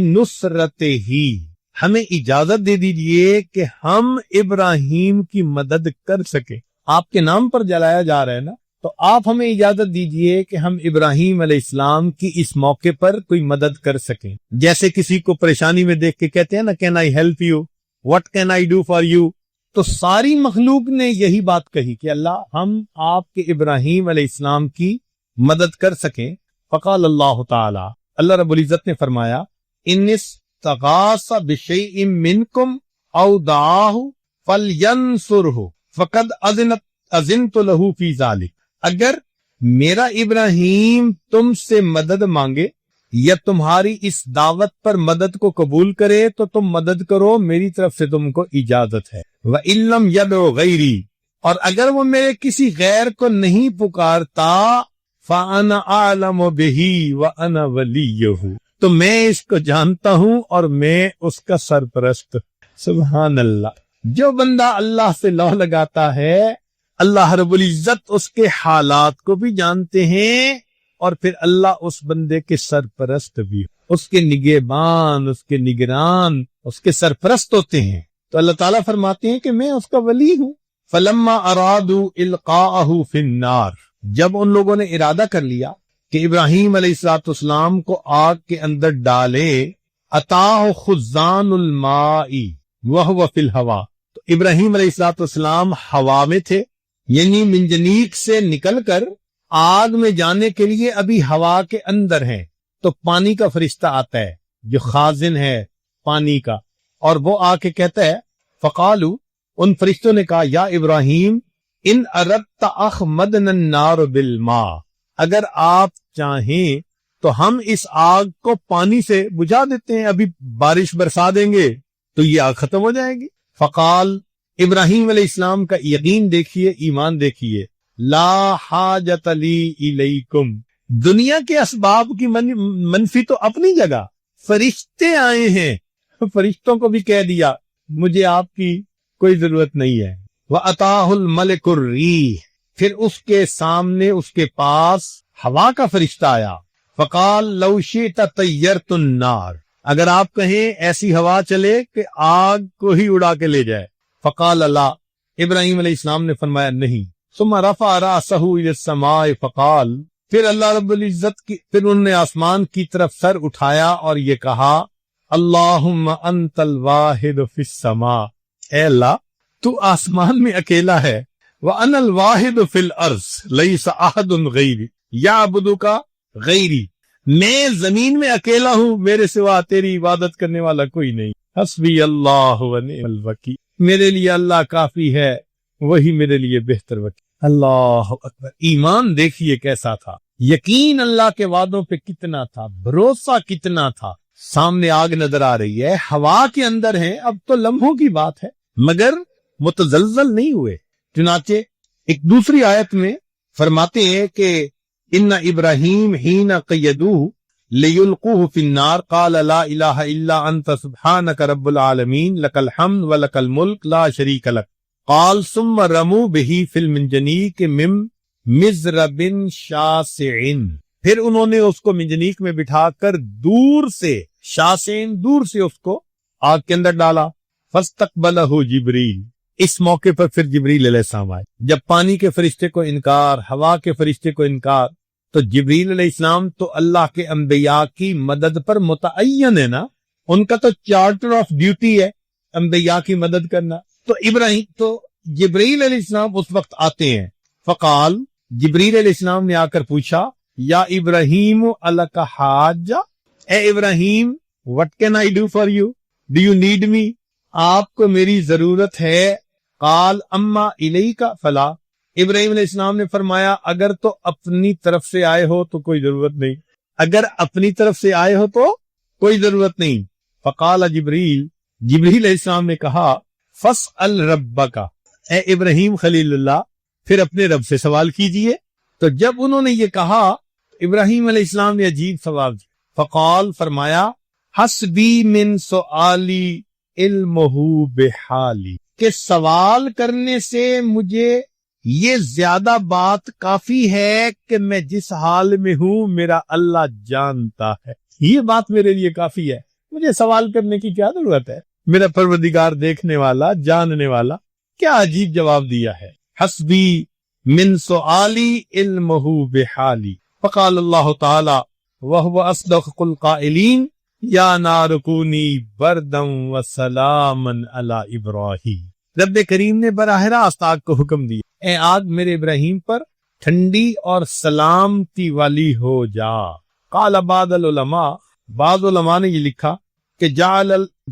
نصرت ہی، ہمیں اجازت دے دیجئے کہ ہم ابراہیم کی مدد کر سکیں. آپ کے نام پر جلایا جا رہا ہے نا، تو آپ ہمیں اجازت دیجئے کہ ہم ابراہیم علیہ السلام کی اس موقع پر کوئی مدد کر سکیں. جیسے کسی کو پریشانی میں دیکھ کے کہتے ہیں نا can I help you, what can I do for you. تو ساری مخلوق نے یہی بات کہی کہ اللہ ہم آپ کے ابراہیم علیہ السلام کی مدد کر سکیں. فقال اللہ تعالی، اللہ رب العزت نے فرمایا ان استغاث بشیء منکم او دعاہ فلینصرہ فقد اذنت لہ فی ذلک. اگر میرا ابراہیم تم سے مدد مانگے یا تمہاری اس دعوت پر مدد کو قبول کرے تو تم مدد کرو، میری طرف سے تم کو اجازت ہے. وَإِن لَّمْ يَدْعُ غَيْرِي، اور اگر وہ میرے کسی غیر کو نہیں پکارتا، فَأَنَا أَعْلَمُ بِهِ وَأَنَا وَلِيُّهُ، تو میں اس کو جانتا ہوں اور میں اس کا سرپرست. سبحان اللہ. جو بندہ اللہ سے لو لگاتا ہے، اللہ رب العزت اس کے حالات کو بھی جانتے ہیں اور پھر اللہ اس بندے کے سرپرست بھی، اس کے نگہبان، اس کے نگران، اس کے سرپرست ہوتے ہیں. تو اللہ تعالیٰ فرماتے ہیں کہ میں اس کا ولی ہوں. فلما ارادوا القاءه فی النار، جب ان لوگوں نے ارادہ کر لیا کہ ابراہیم علیہ السلام کو آگ کے اندر ڈالے، اتاہ خزان الماء وهو فی الهواء، تو ابراہیم علیہ السلام ہوا میں تھے، یعنی منجنیق سے نکل کر آگ میں جانے کے لیے ابھی ہوا کے اندر ہیں. تو پانی کا فرشتہ آتا ہے جو خازن ہے پانی کا، اور وہ آ کے کہتا ہے فقالو، ان فرشتوں نے کہا یا ابراہیم ان اردت اخمدنا النار بالماء، اگر آپ چاہیں تو ہم اس آگ کو پانی سے بجھا دیتے ہیں، ابھی بارش برسا دیں گے تو یہ آگ ختم ہو جائے گی. فقال، ابراہیم علیہ السلام کا یقین دیکھیے، ایمان دیکھیے. لا حاجت لی الیکم، دنیا کے اسباب کی منفی تو اپنی جگہ، فرشتے آئے ہیں، فرشتوں کو بھی کہہ دیا مجھے آپ کی کوئی ضرورت نہیں ہے. وَأَتَاهُ الْمَلِكُ الرِّيحَ، پھر اس کے سامنے اس کے پاس ہوا کا فرشتہ آیا. فقال لو شئت طیرت النار، اگر آپ کہیں ایسی ہوا چلے کہ آگ کو ہی اڑا کے لے جائے. فقال لا، ابراہیم علیہ السلام نے فرمایا نہیں. ثم رفع رأسه الى السماء فقال، پھر اللہ رب العزت کی، پھر انہوں نے آسمان کی طرف سر اٹھایا اور یہ کہا اللہم انت الواحد فی السماء، اے اللہ تو آسمان میں اکیلا ہے، وانا الواحد فی الارض لیس احد غیری یعبدک غیری، میں زمین میں اکیلا ہوں، میرے سوا تیری عبادت کرنے والا کوئی نہیں. حسبی اللہ ونعم الوکیل، میرے لیے اللہ کافی ہے، وہی میرے لیے بہتر وکیل. اللہ اکبر. ایمان دیکھیے کیسا تھا، یقین اللہ کے وعدوں پہ کتنا تھا، بھروسہ کتنا تھا. سامنے آگ نظر آ رہی ہے، ہوا کے اندر ہیں، اب تو لمحوں کی بات ہے، مگر متزلزل نہیں ہوئے. چنانچہ ایک دوسری آیت میں فرماتے ہیں کہ ان ابراہیم حین قیدوہ لیلقوہ فی النار قال لا الہ الا انت سبحانک رب العالمین لک الحمد ولک الملک لا شریک لک. قال ثم رموا به فی المنجنیق من مزرب شاسع، پھر انہوں نے اس کو منجنیق میں بٹھا کر دور سے، شاسعین دور سے اس کو آگ کے اندر ڈالا. فاستقبلہ جبریل، اس موقع پر پھر جبریل علیہ السلام آئے. جب پانی کے فرشتے کو انکار، ہوا کے فرشتے کو انکار، تو جبریل علیہ السلام تو اللہ کے انبیاء کی مدد پر متعین ہے نا، ان کا تو چارٹر آف ڈیوٹی ہے انبیاء کی مدد کرنا. تو جبریل علیہ السلام اس وقت آتے ہیں. فقال، جبریل علیہ السلام نے آ کر پوچھا یا ابراہیم الک حاجہ، اے ابراہیم what can I do for you, do you need me، آپ کو میری ضرورت ہے. قال اما الیک فلا، ابراہیم علیہ السلام نے فرمایا اگر تو اپنی طرف سے آئے ہو تو کوئی ضرورت نہیں، اگر اپنی طرف سے آئے ہو تو کوئی ضرورت نہیں. فقال جبریل، جبریل علیہ السلام نے کہا فاسأل ربک، اے ابراہیم خلیل اللہ پھر اپنے رب سے سوال کیجئے. تو جب انہوں نے یہ کہا ابراہیم علیہ السلام نے عجیب سوال کیا. فقال، فرمایا حسبی من سؤالی علمہ بحالی، کہ سوال کرنے سے مجھے یہ زیادہ بات کافی ہے کہ میں جس حال میں ہوں میرا اللہ جانتا ہے، یہ بات میرے لیے کافی ہے. مجھے سوال کرنے کی کیا ضرورت ہے، میرا پروردگار دیکھنے والا، جاننے والا۔ کیا عجیب جواب دیا ہے، حسبی من سؤالی علمہ بحالی۔ فقال اللہ تعالی وہو اصدق القائلین یا نار کونی بردا وسلاما علی ابراہیم۔ رب کریم نے براہ راست آگ کو حکم دیا، اے آگ میرے ابراہیم پر ٹھنڈی اور سلامتی والی ہو جا۔ قال بعض العلماء، بعض علماء نے یہ لکھا کہ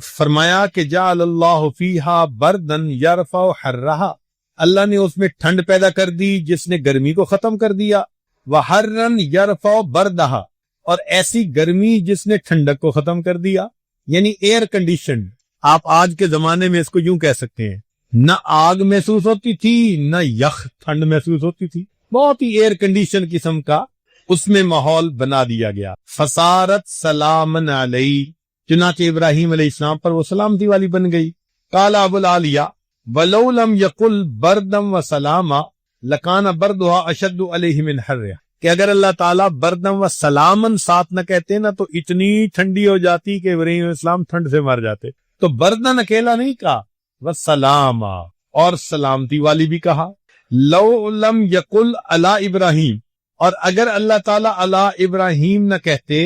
فرمایا کہ جعل اللہ فیہا بردن یرفع حرہا، اللہ نے اس میں ٹھنڈ پیدا کر دی جس نے گرمی کو ختم کر دیا، وحرن یرفع بردہا، اور ایسی گرمی جس نے ٹھنڈک کو ختم کر دیا، یعنی ایئر کنڈیشنڈ۔ آپ آج کے زمانے میں اس کو یوں کہہ سکتے ہیں، نہ آگ محسوس ہوتی تھی نہ یخ ٹھنڈ محسوس ہوتی تھی، بہت ہی ایئر کنڈیشن قسم کا اس میں ماحول بنا دیا گیا۔ فصارت سلامن علیہ، چنانچہ ابراہیم علیہ السلام پر وہ سلامتی والی بن گئی۔ قال ابو العالیہ ولو لم یقل بردم و سلاما لکان بردھا اشد علیہ من حرہ، کہ اگر اللہ تعالیٰ بردم و سلامن ساتھ نہ کہتے نا تو اتنی ٹھنڈی ہو جاتی کہ ابراہیم علیہ السلام ٹھنڈ سے مر جاتے۔ تو بردن اکیلا نہیں کہا، وسلاما، اور سلامتی والی بھی کہا۔ لو لم یقل علی ابراہیم، اور اگر اللہ تعالیٰ علی ابراہیم نہ کہتے،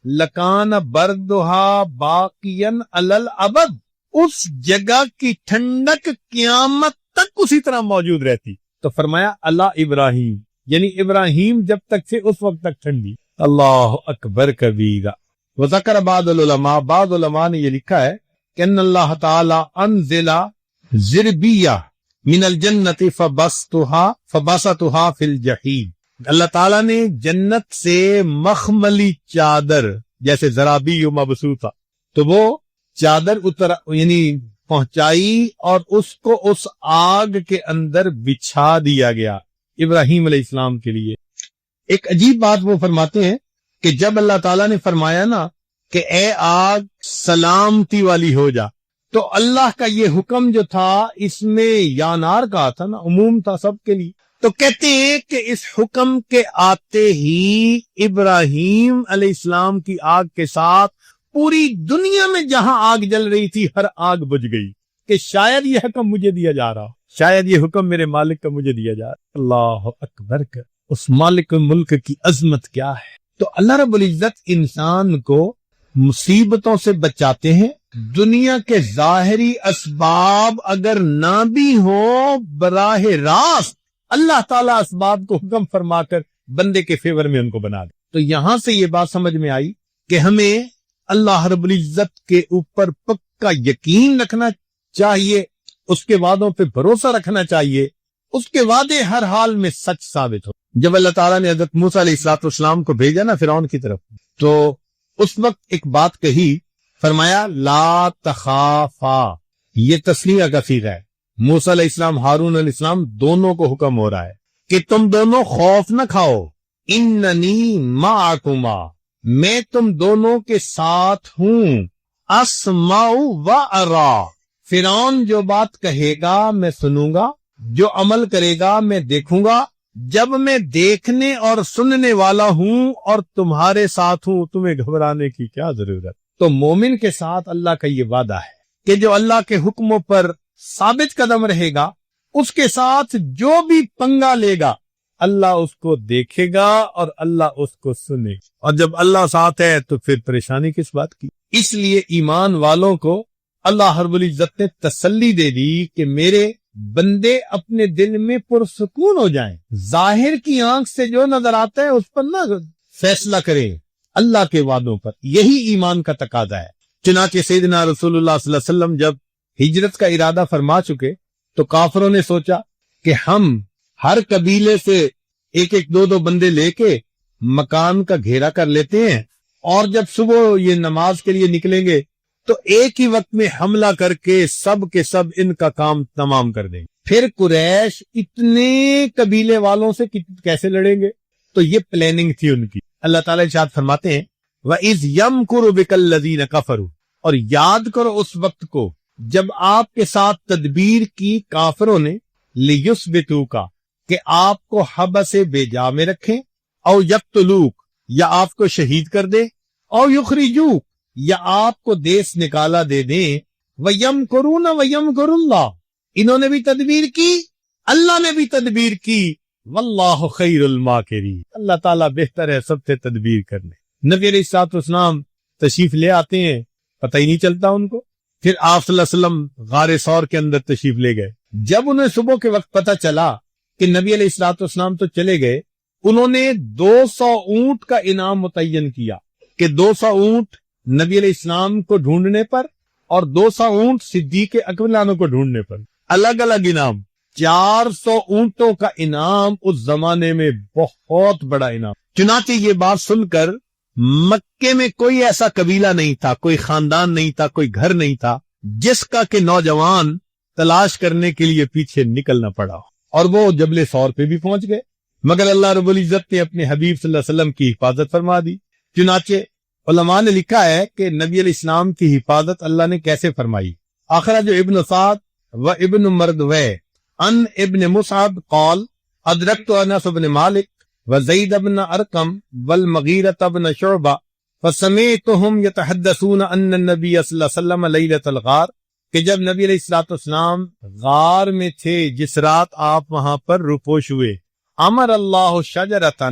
لکان بردھا باقین علی الابد، اس جگہ کی ٹھنڈک قیامت تک اسی طرح موجود رہتی۔ تو فرمایا علی ابراہیم، یعنی ابراہیم جب تک سے اس وقت تک ٹھنڈی۔ اللہ اکبر کبیرہ۔ وذکر بعض العلماء، بعض علماء نے یہ لکھا ہے کہ ان اللہ تعالی انزل زربیہ من الجنت فبسطها فی الجحیم، اللہ تعالیٰ نے جنت سے مخملی چادر، جیسے زرابی و مبسوطہ، تو وہ چادر یعنی پہنچائی اور اس کو اس آگ کے اندر بچھا دیا گیا ابراہیم علیہ السلام کے لیے۔ ایک عجیب بات وہ فرماتے ہیں کہ جب اللہ تعالیٰ نے فرمایا نا کہ اے آگ سلامتی والی ہو جا، تو اللہ کا یہ حکم جو تھا اس میں یا نار کہا تھا نا، عموم تھا سب کے لیے۔ تو کہتے ہیں کہ اس حکم کے آتے ہی ابراہیم علیہ السلام کی آگ کے ساتھ پوری دنیا میں جہاں آگ جل رہی تھی ہر آگ بجھ گئی، کہ شاید یہ حکم مجھے دیا جا رہا، شاید یہ حکم میرے مالک کا مجھے دیا جا رہا۔ اللہ اکبر کا، اس مالک ملک کی عظمت کیا ہے۔ تو اللہ رب العزت انسان کو مصیبتوں سے بچاتے ہیں، دنیا کے ظاہری اسباب اگر نہ بھی ہو، براہ راست اللہ تعالیٰ اسباب کو حکم فرما کر بندے کے فیور میں ان کو بنا دے۔ تو یہاں سے یہ بات سمجھ میں آئی کہ ہمیں اللہ رب العزت کے اوپر پکا یقین رکھنا چاہیے، اس کے وعدوں پہ بھروسہ رکھنا چاہیے، اس کے وعدے ہر حال میں سچ ثابت ہو۔ جب اللہ تعالیٰ نے حضرت موسیٰ علیہ السلام کو بھیجا نا فرعون کی طرف، تو اس وقت ایک بات کہی، فرمایا لا تخافا، یہ تسلیہ کا صیغہ ہے۔ موسیٰ علیہ السلام، ہارون علیہ السلام دونوں کو حکم ہو رہا ہے کہ تم دونوں خوف نہ کھاؤ، اننی معکما، میں تم دونوں کے ساتھ ہوں، اسمع و ارا، فرعون جو بات کہے گا میں سنوں گا، جو عمل کرے گا میں دیکھوں گا، جب میں دیکھنے اور سننے والا ہوں اور تمہارے ساتھ ہوں، تمہیں گھبرانے کی کیا ضرورت۔ تو مومن کے ساتھ اللہ کا یہ وعدہ ہے کہ جو اللہ کے حکموں پر ثابت قدم رہے گا، اس کے ساتھ جو بھی پنگا لے گا اللہ اس کو دیکھے گا اور اللہ اس کو سنے گا، اور جب اللہ ساتھ ہے تو پھر پریشانی کس بات کی۔ اس لیے ایمان والوں کو اللہ رب العزت نے تسلی دے دی کہ میرے بندے اپنے دل میں پرسکون ہو جائیں، ظاہر کی آنکھ سے جو نظر آتا ہے اس پر نہ فیصلہ کریں، اللہ کے وعدوں پر۔ یہی ایمان کا تقاضا ہے۔ چنانچہ سیدنا رسول اللہ صلی اللہ علیہ وسلم جب ہجرت کا ارادہ فرما چکے تو کافروں نے سوچا کہ ہم ہر قبیلے سے ایک ایک دو بندے لے کے مکان کا گھیرا کر لیتے ہیں، اور جب صبح یہ نماز کے لیے نکلیں گے تو ایک ہی وقت میں حملہ کر کے سب کے سب ان کا کام تمام کر دیں گے۔ پھر قریش اتنے قبیلے والوں سے کیسے لڑیں گے؟ تو یہ پلاننگ تھی ان کی۔ اللہ تعالیٰ ارشاد فرماتے ہیں وَإِذْ يَمْكُرُ بِكَ الَّذِينَ كَفَرُوا، اور یاد کرو اس وقت کو جب آپ کے ساتھ تدبیر کی کافروں نے، لِيُثْبِتُوكَ، کہ آپ کو حبس بے جا میں رکھیں، او یقتلوک، یا آپ کو شہید کر دے، او یخرجوک، یا آپ کو دیس نکالا دے دیں، وَيَمْكُرُونَ وَيَمْكُرُ اللَّهُ، انہوں نے بھی تدبیر کی، اللہ نے بھی تدبیر کی، واللہ خیر الماکرین، اللہ تعالیٰ بہتر ہے سب سے تدبیر کرنے۔ نبی علیہ الصلوۃ والسلام تشریف لے آتے ہیں، پتہ ہی نہیں چلتا ان کو۔ پھر آپ صلی اللہ علیہ وسلم غار ثور کے اندر تشریف لے گئے۔ جب انہیں صبح کے وقت پتہ چلا کہ نبی علیہ الصلوۃ والسلام تو چلے گئے، انہوں نے 200 اونٹ کا انعام متعین کیا کہ 200 اونٹ نبی علیہ السلام کو ڈھونڈنے پر اور 200 اونٹ صدیق اکبر عنہ کو ڈھونڈنے پر، الگ الگ انعام۔ 400 اونٹوں کا انعام اس زمانے میں بہت بڑا انعام۔ چنانچہ یہ بات سن کر مکے میں کوئی ایسا قبیلہ نہیں تھا، کوئی خاندان نہیں تھا، کوئی گھر نہیں تھا جس کا کہ نوجوان تلاش کرنے کے لیے پیچھے نکلنا پڑا، اور وہ جبل ثور پہ بھی پہنچ گئے، مگر اللہ رب العزت نے اپنے حبیب صلی اللہ علیہ وسلم کی حفاظت فرما دی۔ چنانچہ علماء نے لکھا ہے کہ نبی علیہ السلام کی حفاظت اللہ نے کیسے فرمائی۔ آخرہ جو ابن سعد و ابن مردوے ان ابن مصعب قال ادرکت انس بن مالک وزید بن ارقم والمغیرۃ بن شعبہ فسمعتهم يتحدثون ان النبی صلی اللہ علیہ وسلم لیلۃ الغار، کہ جب نبی علیہ الصلوۃ والسلام غار میں تھے جس رات آپ وہاں پر روپوش ہوئے، امر اللہ شجرۃ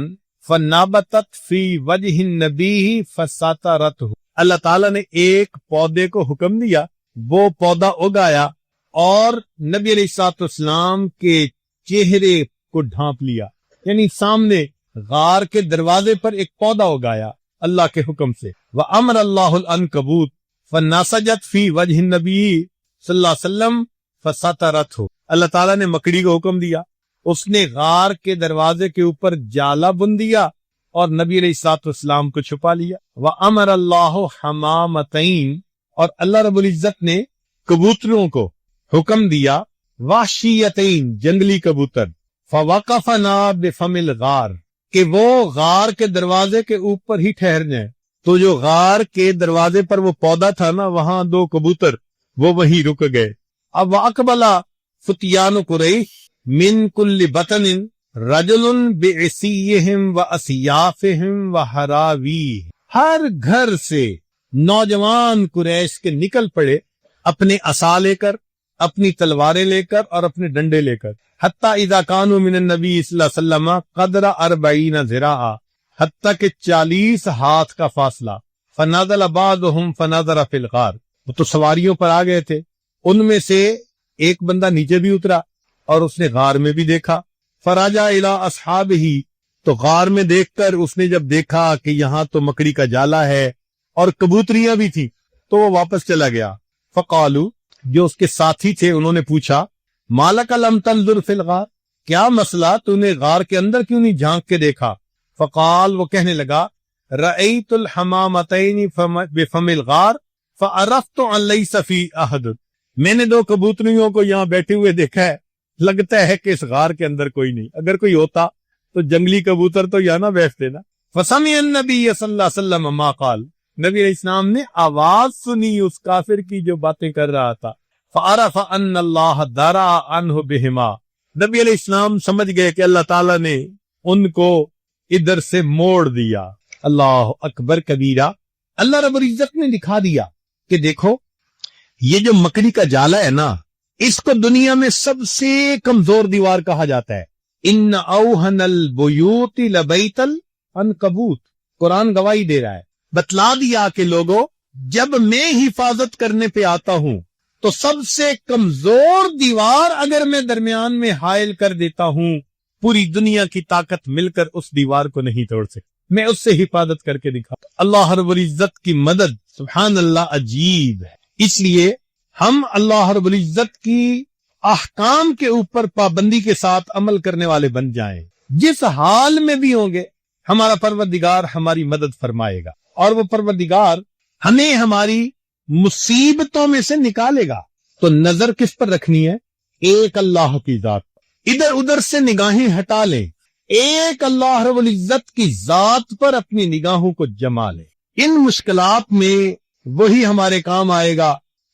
فنابتت فی وجہ النبی فساترتہ، اللہ تعالیٰ نے ایک پودے کو حکم دیا، وہ پودا اگایا اور نبی علیہ الصلوۃ والسلام کے چہرے کو ڈھانپ لیا، یعنی سامنے غار کے دروازے پر ایک پودا اگایا اللہ کے حکم سے۔ وَأَمَرَ اللَّهُ الْعَنْكَبُوتَ فَنَسَجَتْ فِي وَجْهِ النَّبِيِّ صلی اللہ علیہ وسلم فَسَتَرَتْهُ، اللہ تعالیٰ نے مکڑی کو حکم دیا، اس نے غار کے دروازے کے اوپر جالا بن دیا اور نبی علیہ الصلوۃ والسلام کو چھپا لیا۔ وَأَمَرَ اللَّهُ حَمَامَتَيْن، اور اللہ رب العزت نے کبوتروں کو حکم دیا، وحشیتین، جنگلی کبوتر، فوقفنا بفم الغار، کہ وہ غار کے دروازے کے اوپر ہی ٹھہر جائیں۔ تو جو غار کے دروازے پر وہ پودا تھا نا، وہاں 2 کبوتر وہ وہیں رک گئے۔ اب واقبلا فتیان قریش من کل بطن رجل بعصیہم واسیافہم وحراویہ، ہر گھر سے نوجوان قریش کے نکل پڑے اپنے عصا لے کر، اپنی تلواریں لے کر اور اپنے ڈنڈے لے کر، حتیٰ اذا کانوا من النبی صلی اللہ علیہ وسلم قدر 40 ذراعا، حتیٰ کہ 40 ہاتھ کا فاصلہ۔ فنزل بعضهم فنظر فی الغار، وہ تو سواریوں پر آ گئے تھے، ان میں سے ایک بندہ نیچے بھی اترا اور اس نے غار میں بھی دیکھا۔ فراجع الی اصحابہ، تو غار میں دیکھ کر اس نے جب دیکھا کہ یہاں تو مکڑی کا جالا ہے اور کبوتریاں بھی تھی، تو وہ واپس چلا گیا۔ فقالو، جو اس کے ساتھی تھے انہوں نے پوچھا، مالک لم تنظر فی الغار، کیا مسئلہ، تو نے غار کے اندر کیوں نہیں جھانک کے دیکھا؟ فقال، وہ کہنے لگا، رأیت الحمامتین بفم الغار فعرفت ان لیس فی احد، میں نے 2 کبوتریوں کو یہاں بیٹھے ہوئے دیکھا ہے، لگتا ہے کہ اس غار کے اندر کوئی نہیں، اگر کوئی ہوتا تو جنگلی کبوتر تو یہاں نہ بیٹھتے نا۔ فسمع النبی صلی اللہ علیہ وسلم ما قال، نبی علیہ السلام نے آواز سنی اس کافر کی جو باتیں کر رہا تھا۔ فعرف ان اللہ درع عنہ بہما، نبی علیہ السلام سمجھ گئے کہ اللہ تعالیٰ نے ان کو ادھر سے موڑ دیا۔ اللہ اکبر کبیرہ، اللہ رب العزت نے دکھا دیا کہ دیکھو یہ جو مکڑی کا جالا ہے نا، اس کو دنیا میں سب سے کمزور دیوار کہا جاتا ہے۔ ان اوہن البیوت لبیت العنکبوت، قرآن گواہی دے رہا ہے، بتلا دیا کہ لوگوں جب میں حفاظت کرنے پہ آتا ہوں تو سب سے کمزور دیوار اگر میں درمیان میں حائل کر دیتا ہوں، پوری دنیا کی طاقت مل کر اس دیوار کو نہیں توڑ سکتی، میں اس سے حفاظت کر کے دکھاتا۔ اللہ رب العزت کی مدد سبحان اللہ عجیب ہے، اس لیے ہم اللہ رب العزت کی احکام کے اوپر پابندی کے ساتھ عمل کرنے والے بن جائیں، جس حال میں بھی ہوں گے ہمارا پروردگار ہماری مدد فرمائے گا، اور وہ پروردگار ہمیں ہماری مصیبتوں میں سے نکالے گا۔ تو نظر کس پر رکھنی ہے؟ ایک اللہ کی ذات، ادھر ادھر سے نگاہیں ہٹا لیں، ایک اللہ رب العزت کی ذات پر اپنی نگاہوں کو جما لیں۔ ان مشکلات میں وہی ہمارے کام آئے گا،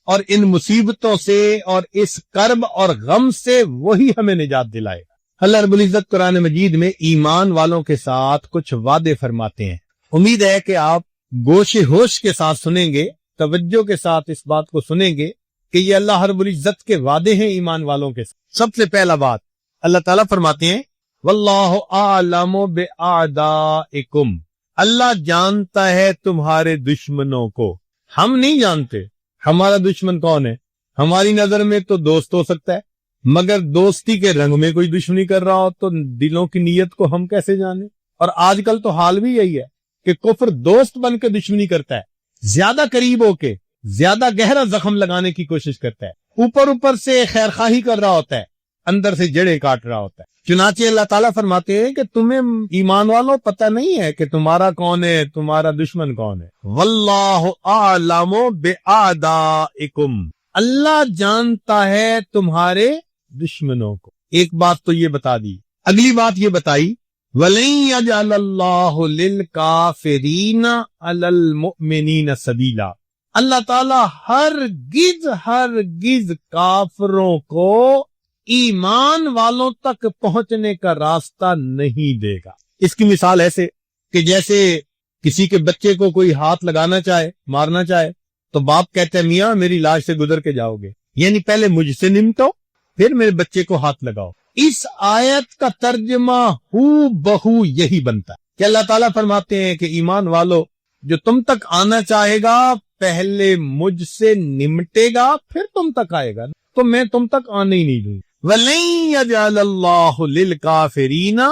اور ان مصیبتوں سے اور اس کرب اور غم سے وہی ہمیں نجات دلائے گا۔ اللہ رب العزت قرآن مجید میں ایمان والوں کے ساتھ کچھ وعدے فرماتے ہیں، امید ہے کہ آپ گوش ہوش کے ساتھ سنیں گے، توجہ کے ساتھ اس بات کو سنیں گے کہ یہ اللہ رب العزت کے وعدے ہیں ایمان والوں کے ساتھ۔ سب سے پہلا بات اللہ تعالیٰ فرماتے ہیں واللہ اعلم باعدائکم، اللہ جانتا ہے تمہارے دشمنوں کو، ہم نہیں جانتے ہمارا دشمن کون ہے۔ ہماری نظر میں تو دوست ہو سکتا ہے، مگر دوستی کے رنگ میں کوئی دشمنی کر رہا ہو تو دلوں کی نیت کو ہم کیسے جانیں؟ اور آج کل تو حال بھی یہی ہے کہ کفر دوست بن کے دشمنی کرتا ہے، زیادہ قریب ہو کے زیادہ گہرا زخم لگانے کی کوشش کرتا ہے، اوپر سے خیر خواہی کر رہا ہوتا ہے، اندر سے جڑیں کاٹ رہا ہوتا ہے۔ چنانچہ اللہ تعالیٰ فرماتے ہیں کہ تمہیں ایمان والوں پتہ نہیں ہے کہ تمہارا کون ہے، تمہارا دشمن کون ہے۔ واللہ اعلم باعدائکم، اللہ جانتا ہے تمہارے دشمنوں کو۔ ایک بات تو یہ بتا دی، اگلی بات یہ بتائی وَلَن يَجْعَلَ اللَّهُ لِلْكَافِرِينَ عَلَى الْمُؤْمِنِينَ سَبِيلًا، اللہ تعالیٰ ہرگز کافروں کو ایمان والوں تک پہنچنے کا راستہ نہیں دے گا۔ اس کی مثال ایسے کہ جیسے کسی کے بچے کو کوئی ہاتھ لگانا چاہے، مارنا چاہے، تو باپ کہتے ہیں میاں میری لاش سے گزر کے جاؤ گے، یعنی پہلے مجھ سے نمٹو پھر میرے بچے کو ہاتھ لگاؤ۔ اس آیت کا ترجمہ ہو بہو یہی بنتا ہے کہ اللہ تعالیٰ فرماتے ہیں کہ ایمان والو جو تم تک آنا چاہے گا پہلے مجھ سے نمٹے گا پھر تم تک آئے گا، تو میں تم تک آنے ہی نہیں دوں گا۔ وَلَن يَجْعَلَ اللَّهُ لِلْكَافِرِينَ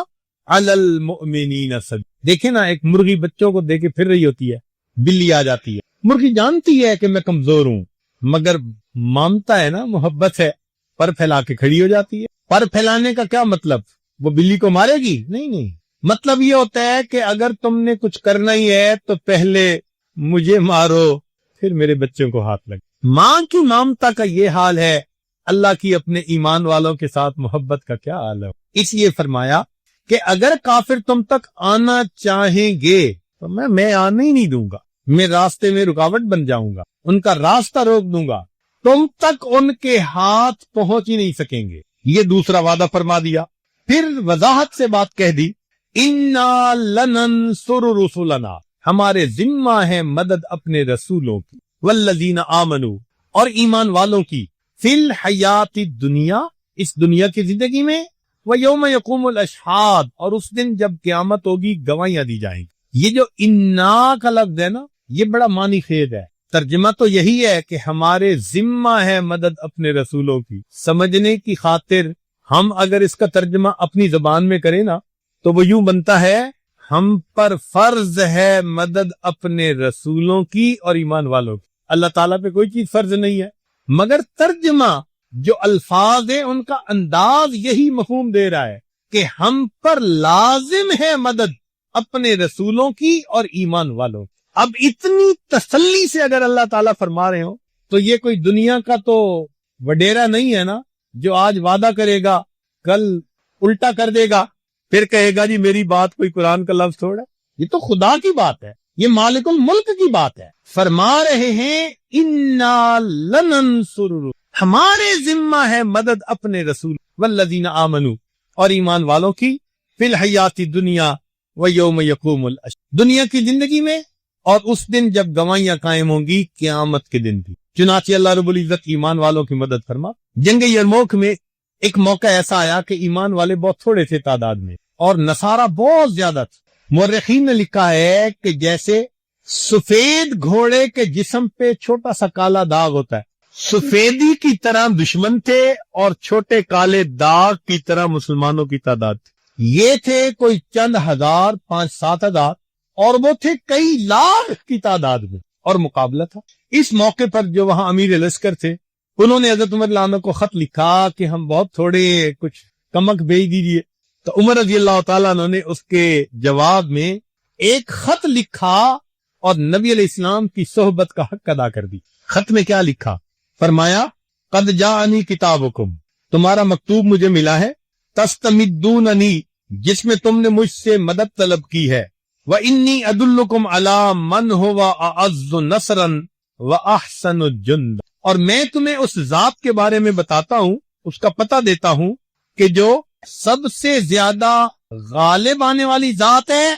عَلَى الْمُؤْمِنِينَ سَبِيلًا۔ دیکھیں نا، ایک مرغی بچوں کو دے کے پھر رہی ہوتی ہے، بلی آ جاتی ہے، مرغی جانتی ہے کہ میں کمزور ہوں مگر مامتا ہے نا، محبت ہے، پر پھیلا کے کھڑی ہو جاتی ہے۔ پر پھیلانے کا کیا مطلب؟ وہ بلی کو مارے گی؟ نہیں، مطلب یہ ہوتا ہے کہ اگر تم نے کچھ کرنا ہی ہے تو پہلے مجھے مارو پھر میرے بچوں کو ہاتھ لگے۔ ماں کی مامتا کا یہ حال ہے، اللہ کی اپنے ایمان والوں کے ساتھ محبت کا کیا حال ہے؟ اس لیے فرمایا کہ اگر کافر تم تک آنا چاہیں گے تو میں آنے ہی نہیں دوں گا، میں راستے میں رکاوٹ بن جاؤں گا، ان کا راستہ روک دوں گا، تم تک ان کے ہاتھ پہنچ ہی نہیں سکیں گے۔ یہ دوسرا وعدہ فرما دیا، پھر وضاحت سے بات کہہ دی اِنَّا لَنَنصُرُ رُسُلَنَا، ہمارے ذمہ ہے مدد اپنے رسولوں کی، وَالَّذِينَ آمَنُوا، اور ایمان والوں کی، فِي الْحَيَاةِ الدُّنْيَا، اس دنیا کی زندگی میں، وَيَوْمَ يَقُومُ الْأَشْهَادُ، اور اس دن جب قیامت ہوگی گواہیاں دی جائیں گی۔ یہ جو اِنَّا کا لفظ ہے نا، یہ بڑا معنی خیز ہے۔ ترجمہ تو یہی ہے کہ ہمارے ذمہ ہے مدد اپنے رسولوں کی۔ سمجھنے کی خاطر ہم اگر اس کا ترجمہ اپنی زبان میں کریں نا تو وہ یوں بنتا ہے ہم پر فرض ہے مدد اپنے رسولوں کی اور ایمان والوں کی۔ اللہ تعالیٰ پہ کوئی چیز فرض نہیں ہے، مگر ترجمہ جو الفاظ ہیں ان کا انداز یہی مفہوم دے رہا ہے کہ ہم پر لازم ہے مدد اپنے رسولوں کی اور ایمان والوں کی۔ اب اتنی تسلی سے اگر اللہ تعالیٰ فرما رہے ہو تو یہ کوئی دنیا کا تو وڈیرا نہیں ہے نا، جو آج وعدہ کرے گا کل الٹا کر دے گا، پھر کہے گا جی میری بات کوئی قرآن کا لفظ تھوڑا۔ یہ تو خدا کی بات ہے، یہ مالک الملک کی بات ہے۔ فرما رہے ہیں اِنَّا لَنَنصُرُ، ہمارے ذمہ ہے مدد اپنے رسول، وَالَّذِينَ آمَنُوا، اور ایمان والوں کی، فِي الْحَيَاةِ الدُّنْيَا وَيَوْمَ يَقُومُ الْأَشْهَادُ، دنیا کی زندگی میں اور اس دن جب گواہیاں قائم ہوں گی قیامت کے دن بھی۔ چنانچہ اللہ رب العزت ایمان والوں کی مدد فرما۔ جنگ یرموک میں ایک موقع ایسا آیا کہ ایمان والے بہت تھوڑے تھے تعداد میں اور نصارہ بہت زیادہ تھے۔ مورخین نے لکھا ہے کہ جیسے سفید گھوڑے کے جسم پہ چھوٹا سا کالا داغ ہوتا ہے، سفیدی کی طرح دشمن تھے اور چھوٹے کالے داغ کی طرح مسلمانوں کی تعداد تھی۔ یہ تھے کوئی چند ہزار، 5-7 ہزار، اور وہ تھے کئی لاکھ کی تعداد میں، اور مقابلہ تھا۔ اس موقع پر جو وہاں امیر لشکر تھے انہوں نے حضرت عمر رضی اللہ عنہ کو خط لکھا کہ ہم بہت تھوڑے، کچھ کمک بھیج دیجیے۔ تو عمر رضی اللہ تعالیٰ عنہ نے اس کے جواب میں ایک خط لکھا اور نبی علیہ السلام کی صحبت کا حق ادا کر دی۔ خط میں کیا لکھا؟ فرمایا قد جاءنی کتابکم، تمہارا مکتوب مجھے ملا ہے، تستمدوننی، جس میں تم نے مجھ سے مدد طلب کی ہے، وَإِنِّي أَدُلُّكُمْ عَلَى مَنْ هُوَ أَعَزُّ نَصْرًا وَأَحْسَنُ جُنْدًا، اور میں تمہیں اس ذات کے بارے میں بتاتا ہوں، اس کا پتہ دیتا ہوں کہ جو سب سے زیادہ غالب آنے والی ذات ہے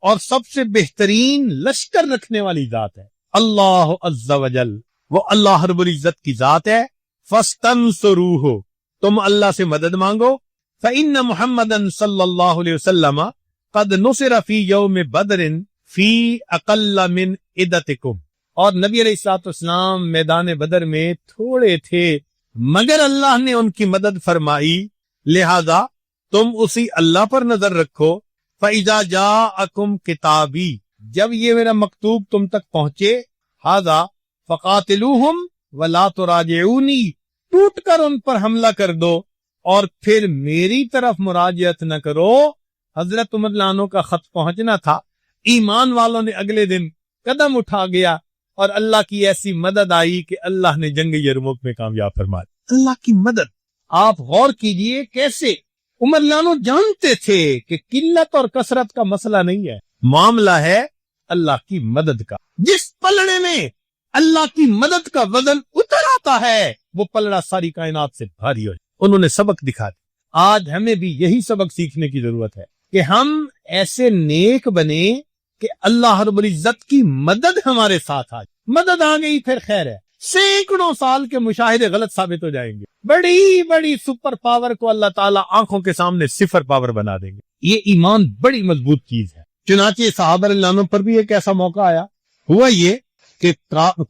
اور سب سے بہترین لشکر رکھنے والی ذات ہے. اللہ عز و جل، وہ اللہ رب العزت کی ذات ہے. فاستنصروہ، تم اللہ سے مدد مانگو. فإن محمدًا صلی اللہ علیہ وسلم قد نصر فی یوم بدر فی اقل من عدتکم، اور نبی علیہ الصلوۃ والسلام میدان بدر میں تھوڑے تھے مگر اللہ نے ان کی مدد فرمائی، لہذا تم اسی اللہ پر نظر رکھو. فإذا جاءکم کتابی، جب یہ میرا مکتوب تم تک پہنچے، ھذا فقاتلوہم ولا تراجعونی، ٹوٹ کر ان پر حملہ کر دو اور پھر میری طرف مراجعت نہ کرو. حضرت عمر لانو کا خط پہنچنا تھا، ایمان والوں نے اگلے دن قدم اٹھا گیا اور اللہ کی ایسی مدد آئی کہ اللہ نے جنگ یرموک میں کامیاب فرما دی. اللہ کی مدد آپ غور کیجئے کیسے. عمر لانو جانتے تھے کہ قلت اور کثرت کا مسئلہ نہیں ہے، معاملہ ہے اللہ کی مدد کا. جس پلڑے میں اللہ کی مدد کا وزن اتر آتا ہے وہ پلڑا ساری کائنات سے بھاری ہو جائے. انہوں نے سبق دکھا دیا. آج ہمیں بھی یہی سبق سیکھنے کی ضرورت ہے کہ ہم ایسے نیک بنے کہ اللہ رب العزت کی مدد ہمارے ساتھ آ جائے. مدد آ گئی پھر خیر ہے، سینکڑوں سال کے مشاہدے غلط ثابت ہو جائیں گے، بڑی بڑی سپر پاور کو اللہ تعالیٰ آنکھوں کے سامنے صفر پاور بنا دیں گے. یہ ایمان بڑی مضبوط چیز ہے. چنانچہ صحابہ رضی اللہ عنہم پر بھی ایک ایسا موقع آیا، ہوا یہ کہ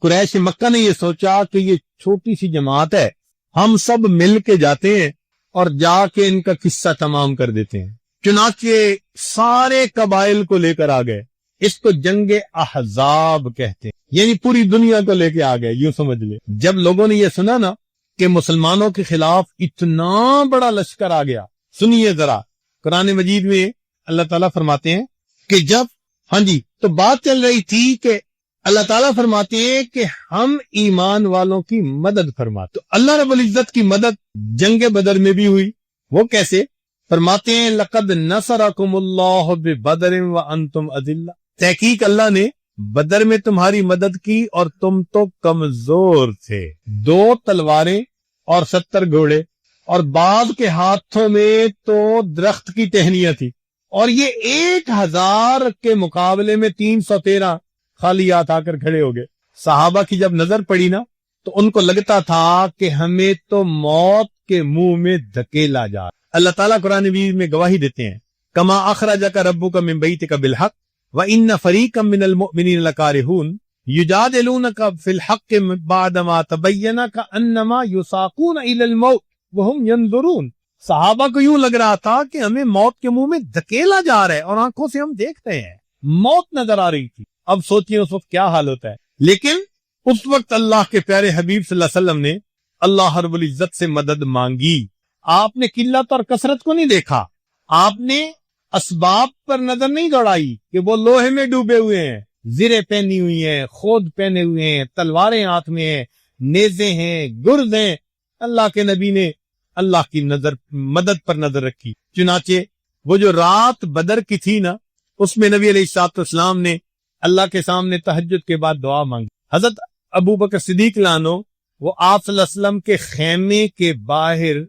قریش مکہ نے یہ سوچا کہ یہ چھوٹی سی جماعت ہے، ہم سب مل کے جاتے ہیں اور جا کے ان کا قصہ تمام کر دیتے ہیں. چنانچہ سارے قبائل کو لے کر آ گئے. اس کو جنگ احزاب کہتے ہیں، یعنی پوری دنیا کو لے کے آ گئے، یوں سمجھ لے. جب لوگوں نے یہ سنا نا کہ مسلمانوں کے خلاف اتنا بڑا لشکر آ گیا، سنیے ذرا، قرآن مجید میں اللہ تعالیٰ فرماتے ہیں کہ جب تو بات چل رہی تھی کہ اللہ تعالیٰ فرماتے ہیں کہ ہم ایمان والوں کی مدد فرماتے. تو اللہ رب العزت کی مدد جنگ بدر میں بھی ہوئی. وہ کیسے؟ فرماتے ہیں لقد نصرکم اللہ ببدر وانتم اذلہ، تحقیق اللہ نے بدر میں تمہاری مدد کی اور تم تو کمزور تھے. 2 تلواریں اور 70 گھوڑے، اور بعض کے ہاتھوں میں تو درخت کی ٹہنیاں تھی، اور یہ 1000 کے مقابلے میں 313 خالی ہاتھ آ کر کھڑے ہو گئے. صحابہ کی جب نظر پڑی نا تو ان کو لگتا تھا کہ ہمیں تو موت کے منہ میں دھکیلا جا. اللہ تعالیٰ قرآن مجید میں گواہی دیتے ہیں کما اخرجک ربک من بیتک بالحق وان فریقا من المؤمنین لکارہون یجادلونک فی الحق بعدما تبین کانما یساقون الی الموت وہم ینظرون. صحابہ کو یوں لگ رہا تھا کہ ہمیں موت کے منہ میں دھکیلا جا رہا ہے اور آنکھوں سے ہم دیکھ رہے ہیں، موت نظر آ رہی تھی. اب سوچیے اس وقت کیا حال ہوتا ہے. لیکن اس وقت اللہ کے پیارے حبیب صلی اللہ علیہ وسلم نے اللہ رب العزت سے مدد مانگی. آپ نے قلت اور کثرت کو نہیں دیکھا، آپ نے اسباب پر نظر نہیں دوڑائی کہ وہ لوہے میں ڈوبے ہوئے ہیں، زریں پہنی ہوئی ہیں، خود پہنے ہوئے ہیں، تلواریں ہاتھ میں ہیں، نیزے ہیں، گرز ہیں. اللہ کے نبی نے اللہ کی مدد پر نظر رکھی. چنانچہ وہ جو رات بدر کی تھی نا، اس میں نبی علیہ الصلوۃ والسلام نے اللہ کے سامنے تہجد کے بعد دعا مانگی. حضرت ابو بکر صدیق لانو وہ آپ صلی اللہ علیہ وسلم کے خیمے کے باہر